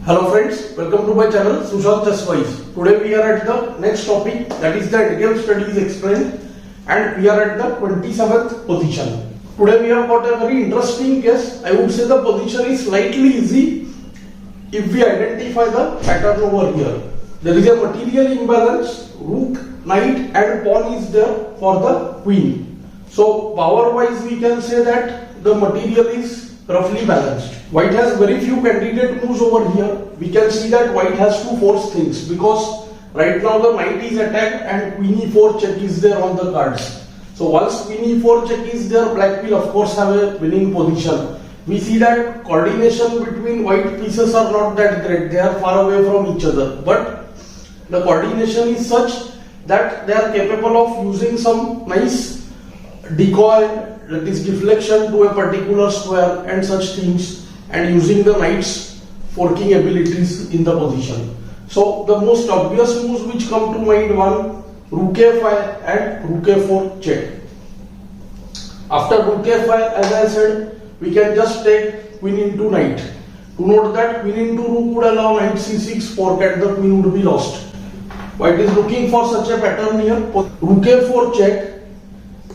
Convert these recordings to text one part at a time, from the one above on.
Hello friends, welcome to my channel Sushant Chesswise. Today we are at the next topic, that is the endgame studies explained, and we are at the 27th position. Today we have got a very interesting case. I would say the position is slightly easy if we identify the pattern over here. There is a material imbalance, rook, knight and pawn is there for the queen. So power wise we can say that the material is roughly balanced. White has very few candidate moves over here. We can see that white has to force things because right now the knight is attacked and queen e4 check is there on the cards. So once queen e4 check is there, black will of course have a winning position. We see that coordination between white pieces are not that great. They are far away from each other. But the coordination is such that they are capable of using some nice decoy, that is deflection to a particular square and such things, and using the knight's forking abilities in the position. So the most obvious moves which come to mind, one, rook a5 and rook a4 check. After rook a5, as I said, we can just take queen into knight. To note that queen into rook would allow knight c6 fork and the queen would be lost. White is looking for such a pattern here. Rook a4 check,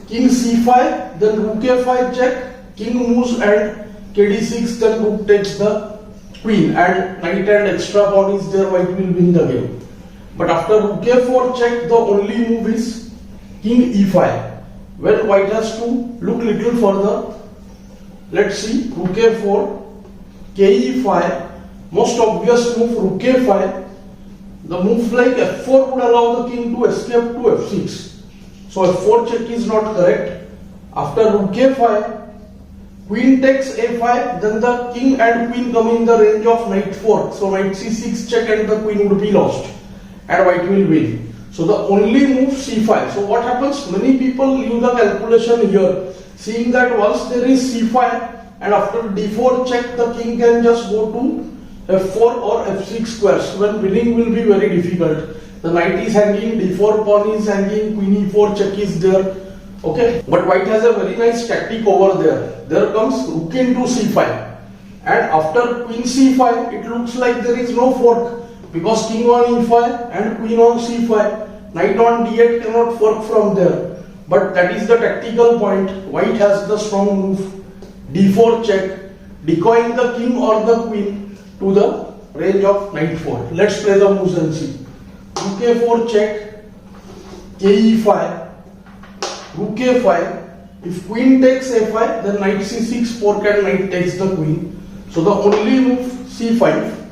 king c5, then rook a5 check, king moves and kd6, then rook takes the queen and knight and extra pawn is there, white will win the game. But after rook a4 check, the only move is king e5. Well, white has to look little further. Let's see, rook a4, ke5, most obvious move rook a5. The move like f4 would allow the king to escape to f6. So f4 check is not correct. After rook a5, queen takes a5, then the king and queen come in the range of knight fork. So knight c6 check and the queen would be lost and white will win. So the only move c5. So what happens? Many people leave the calculation here, seeing that once there is c5 and after d4 check, the king can just go to f4 or f6 squares, when winning will be very difficult. The knight is hanging, d4 pawn is hanging, queen e4 check is there. Okay, but white has a very nice tactic over there. There comes rook into c5, and after queen c5, it looks like there is no fork because king on e5 and queen on c5, knight on d8 cannot fork from there. But that is the tactical point. White has the strong move d4 check, decoying the king or the queen to the range of knight 4. Let's play the moves and see. Rook a4 check, ke5, rook a5. If queen takes a5, then knight c6 fork and knight takes the queen. So the only move c5.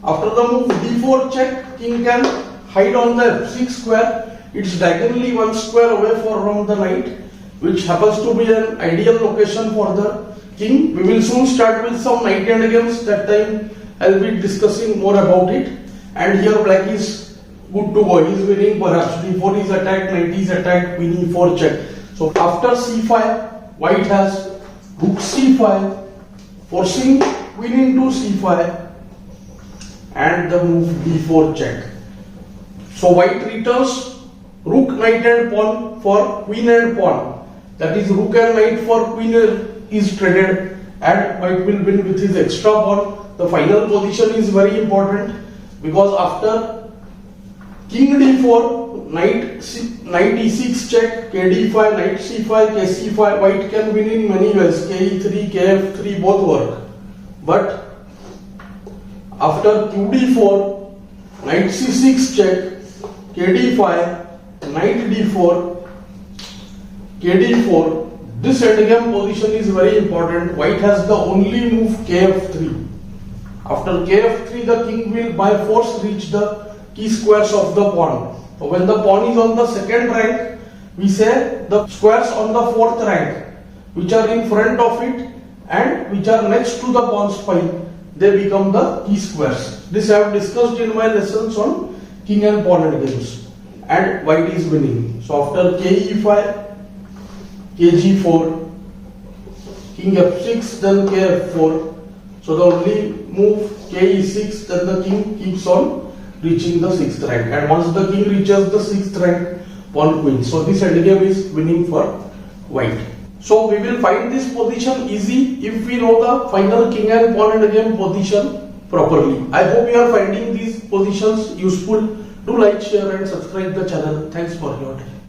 After the move d4 check, king can hide on the f6 square. It's diagonally one square away from the knight, which happens to be an ideal location for the king. We will soon start with some knight endgames. That time I'll be discussing more about it. And here black is good to go. He is winning perhaps. d4 is attacked, knight is attacked, queen e4 check. So after c5, white has rook c5, forcing queen into c5 and the move d4 check. So white returns rook, knight and pawn for queen and pawn. That is rook and knight for queen is traded and white will win with his extra pawn. The final position is very important because after king d4, knight e6 check, kd5, knight c5, kc5, white can win in many ways. ke3, kf3 both work. But after qd4, knight c6 check, kd5, knight d4, kd4. This endgame position is very important. White has the only move kf3. After kf3, the king will by force reach the key squares of the pawn. So when the pawn is on the second rank, we say the squares on the fourth rank, which are in front of it and which are next to the pawn spine, they become the key squares. This I have discussed in my lessons on king and pawn endgames. And white is winning. So after ke5, kg4, king f6, then kf4. So the only move ke6, then the king keeps on reaching the 6th rank, and once the king reaches the 6th rank, pawn queen. So this endgame is winning for white. So we will find this position easy if we know the final king and pawn endgame position. properly. I hope you are finding these positions useful. Do like, share and subscribe the channel. Thanks for your time.